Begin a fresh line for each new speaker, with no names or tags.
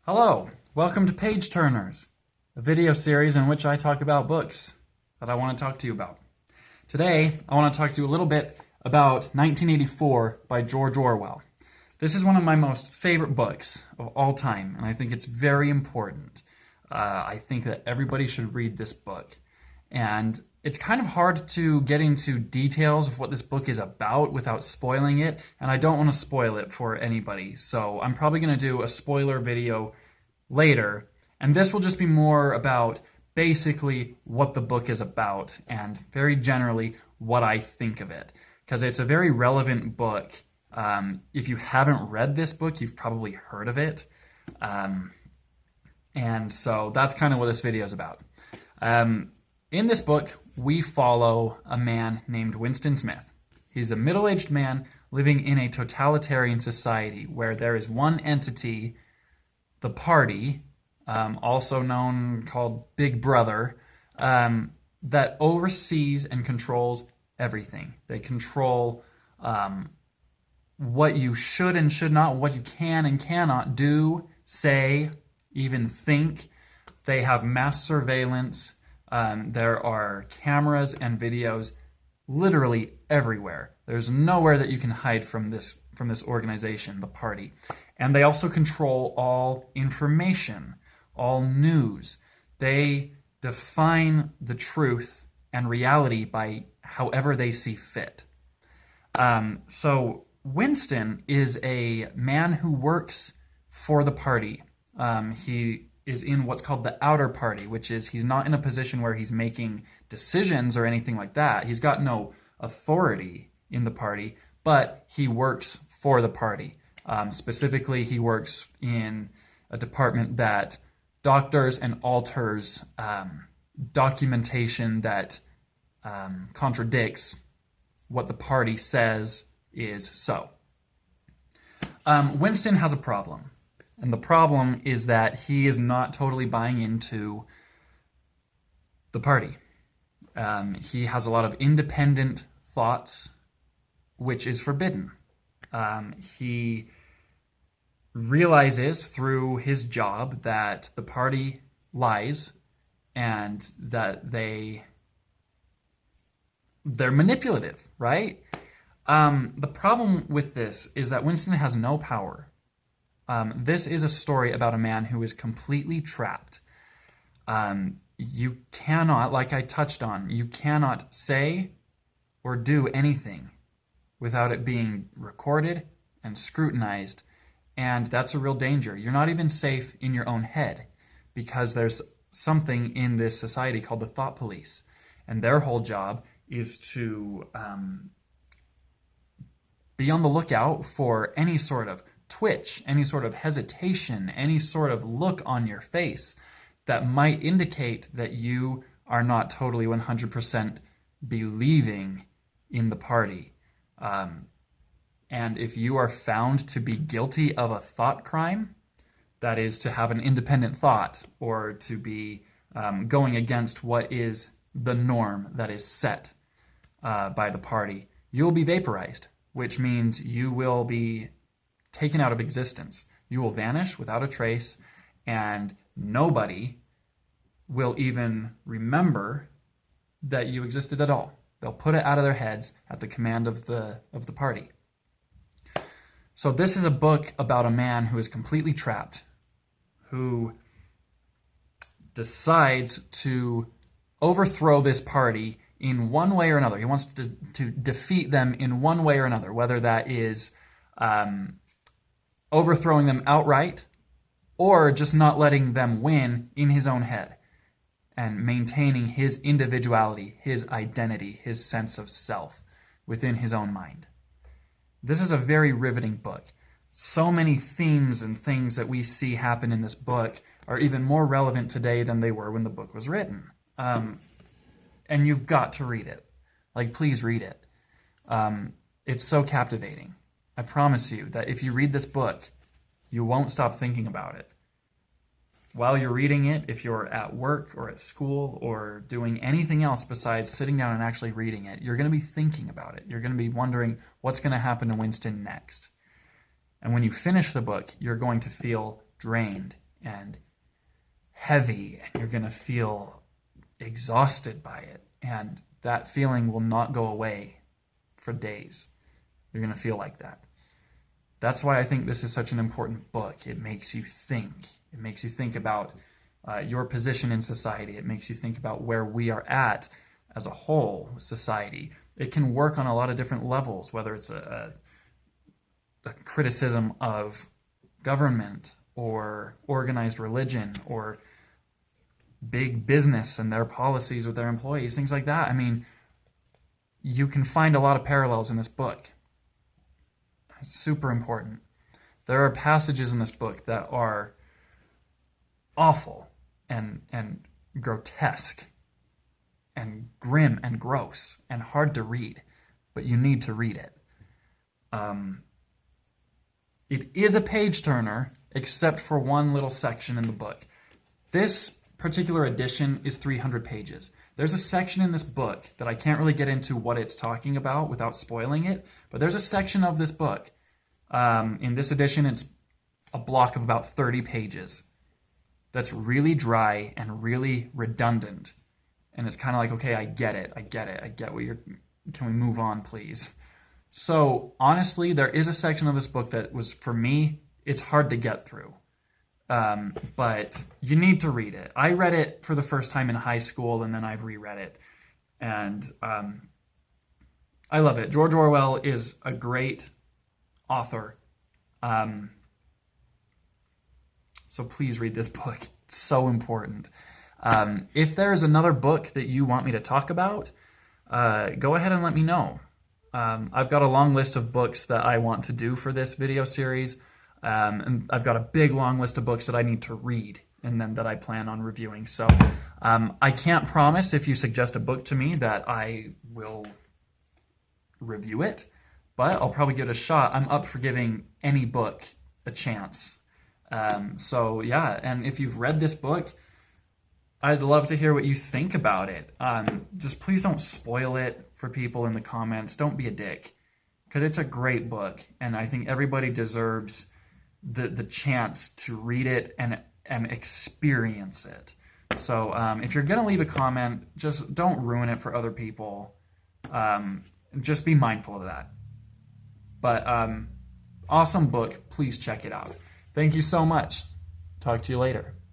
Hello, welcome to Page Turners, a video series in which I talk about books that I want to talk to you about. Today, I want to talk to you a little bit about 1984 by George Orwell. This is one of my most favorite books of all time, and I think it's very important. I think that everybody should read this book. And it's kind of hard to get into details of what this book is about without spoiling it, and I don't want to spoil it for anybody, so I'm probably going to do a spoiler video later, and this will just be more about basically what the book is about and very generally what I think of it, because it's a very relevant book. If you haven't read this book, you've probably heard of it, and so that's kind of what this video is about. In this book, we follow a man named Winston Smith. He's a middle-aged man living in a totalitarian society where there is one entity, the party, also known called Big Brother, that oversees and controls everything. They control what you should and should not, what you can and cannot do, say, even think. They have mass surveillance. There are cameras and videos literally everywhere. There's nowhere that you can hide from this organization, the party. And they also control all information, all news. They define the truth and reality by however they see fit. So Winston is a man who works for the party. He is in what's called the outer party, which is he's not in a position where he's making decisions or anything like that. He's got no authority in the party, but he works for the party. Specifically, he works in a department that doctors and alters documentation that contradicts what the party says is so. Winston has a problem. And the problem is that he is not totally buying into the party. He has a lot of independent thoughts, which is forbidden. He realizes through his job that the party lies and that they're manipulative, right? The problem with this is that Winston has no power. This is a story about a man who is completely trapped. You cannot, like I touched on, you cannot say or do anything without it being recorded and scrutinized, and that's a real danger. You're not even safe in your own head because there's something in this society called the thought police, and their whole job is to be on the lookout for any sort of twitch, any sort of hesitation, any sort of look on your face that might indicate that you are not totally 100% believing in the party. And if you are found to be guilty of a thought crime, that is to have an independent thought or to be going against what is the norm that is set by the party, you'll be vaporized, which means you will be taken out of existence. You will vanish without a trace, and nobody will even remember that you existed at all. They'll put it out of their heads at the command of the party. So this is a book about a man who is completely trapped, who decides to overthrow this party in one way or another. He wants to defeat them in one way or another, whether that is overthrowing them outright, or just not letting them win in his own head and maintaining his individuality, his identity, his sense of self within his own mind. This is a very riveting book. So many themes and things that we see happen in this book are even more relevant today than they were when the book was written. And you've got to read it. Like, please read it. It's so captivating. I promise you that if you read this book, you won't stop thinking about it. While you're reading it, if you're at work or at school or doing anything else besides sitting down and actually reading it, you're going to be thinking about it. You're going to be wondering what's going to happen to Winston next. And when you finish the book, you're going to feel drained and heavy, and you're going to feel exhausted by it. And that feeling will not go away for days. You're going to feel like that. That's why I think this is such an important book. It makes you think. It makes you think about your position in society. It makes you think about where we are at as a whole society. It can work on a lot of different levels, whether it's a criticism of government or organized religion or big business and their policies with their employees, things like that. I mean, you can find a lot of parallels in this book. It's super important. There are passages in this book that are awful and grotesque and grim and gross and hard to read, but you need to read it. It is a page turner, except for one little section in the book. This particular edition is 300 pages. There's a section in this book that I can't really get into what it's talking about without spoiling it, but there's a section of this book. In this edition, it's a block of about 30 pages that's really dry and really redundant. And it's kind of like, okay, I get it. I get what you're... Can we move on, please? So, honestly, there is a section of this book that was, for me, it's hard to get through. But you need to read it. I read it for the first time in high school, and then I've reread it. And I love it. George Orwell is a great author. So please read this book. It's so important. If there's another book that you want me to talk about, go ahead and let me know. I've got a long list of books that I want to do for this video series. And I've got a big long list of books that I need to read and then that I plan on reviewing. So I can't promise if you suggest a book to me that I will review it, but I'll probably give it a shot. I'm up for giving any book a chance. So yeah, and if you've read this book, I'd love to hear what you think about it. Just please don't spoil it for people in the comments. Don't be a dick, because it's a great book, and I think everybody deserves the chance to read it and experience it. So if you're gonna leave a comment, just don't ruin it for other people. Just be mindful of that. But awesome book. Please check it out. Thank you so much. Talk to you later.